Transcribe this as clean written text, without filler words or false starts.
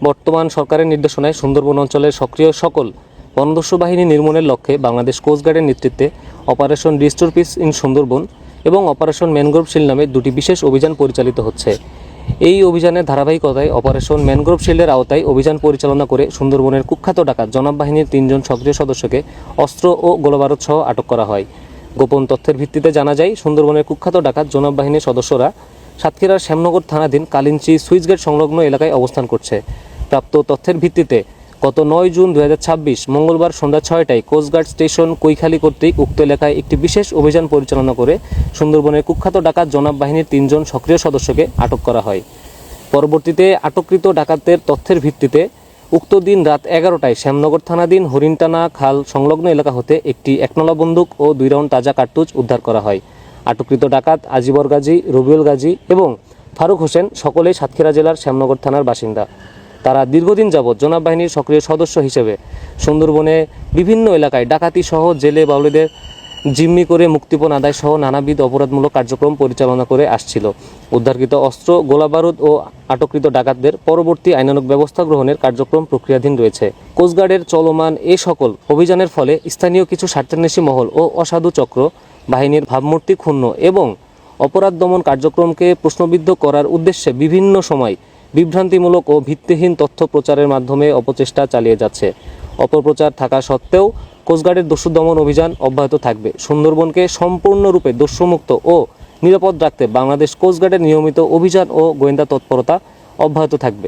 বর্তমান সরকারের নির্দেশনায় সুন্দরবন অঞ্চলের সক্রিয় সকল বনদস্যু বাহিনী নির্মূলের লক্ষ্যে বাংলাদেশ কোস্টগার্ডের নেতৃত্বে operation restore piece in Sundarban এবং অপারেশন ম্যানগ্রোভ শিল্ড নামে দুটি বিশেষ অভিযান পরিচালিত হচ্ছে। এই অভিযানের ধারাবাহিকতায় অপারেশন ম্যানগ্রোভ শিল্ডের আওতায় অভিযান পরিচালনা করে সুন্দরবনের কুখ্যাত ডাকাত জনাব বাহিনীর 3 জন সক্রিয় সদস্যকে অস্ত্র ও গোলাবারুদ সহ আটক করা হয়। গোপন তথ্যের ভিত্তিতে জানা যায়, সুন্দরবনের কুখ্যাত ডাকাত জনাব বাহিনীর সদস্যরা সাতক্ষীরার শ্যামনগর থানাধীন কালিঞ্চি সুইচগেট সংলগ্ন এলাকায় অবস্থান করছে। প্রাপ্ত তথ্যের ভিত্তিতে গত 9 জুন 2026 মঙ্গলবার সন্ধ্যা 6টায় কোস্টগার্ড স্টেশন কৈখালী কর্তৃক উক্ত এলাকায় একটি বিশেষ অভিযান পরিচালনা করে সুন্দরবনের কুখ্যাত ডাকাত জনাব বাহিনীর 3 জন সক্রিয় সদস্যকে আটক করা হয়। পরবর্তীতে আটককৃত ডাকাতদের তথ্যের ভিত্তিতে উক্ত দিন রাত 11টায় শ্যামনগর থানাধীন হরিণটানা খাল সংলগ্ন এলাকা হতে একটি একনলা বন্দুক ও 2 রাউন্ড তাজা কার্তুজ উদ্ধার করা হয়। আটককৃত ডাকাত আজিবর গাজী, রবিউল গাজী এবং ফারুক হোসেন সকলেই সাতক্ষীরা জেলার শ্যামনগর থানার বাসিন্দা। তারা দীর্ঘদিন যাবৎ জনাব বাহিনীর সক্রিয় সদস্য হিসেবে সুন্দরবনে বিভিন্ন এলাকায় ডাকাতি সহ জেলে বাউলিদের জিম্মি করে মুক্তিপণ আদায় সহ নানাবিধ অপরাধমূলক কার্যক্রম পরিচালনা করে আসছিল। উদ্ধারকৃত অস্ত্র, গোলাবারুদ ও আটককৃত ডাকাতদের পরবর্তী আইনানুগ ব্যবস্থা গ্রহণের কার্যক্রম প্রক্রিয়াধীন রয়েছে। কোস্টগার্ডের চলমান এ সকল অভিযানের ফলে স্থানীয় কিছু স্বার্থান্বেষী মহল ও অসাধু চক্র বাহিনীর ভাবমূর্তি ক্ষুণ্ণ এবং অপরাধ দমন কার্যক্রমকে প্রশ্নবিদ্ধ করার উদ্দেশ্যে বিভিন্ন সময় বিভ্রান্তিমূলক ও ভিত্তিহীন তথ্য প্রচারের মাধ্যমে অপচেষ্টা চালিয়ে যাচ্ছে। অপপ্রচার থাকা সত্ত্বেও কোস্টগার্ডের দস্যু দমন অভিযান অব্যাহত থাকবে। সুন্দরবনকে সম্পূর্ণরূপে দস্যুমুক্ত ও নিরাপদ রাখতে বাংলাদেশ কোস্টগার্ডের নিয়মিত অভিযান ও গোয়েন্দা তৎপরতা অব্যাহত থাকবে।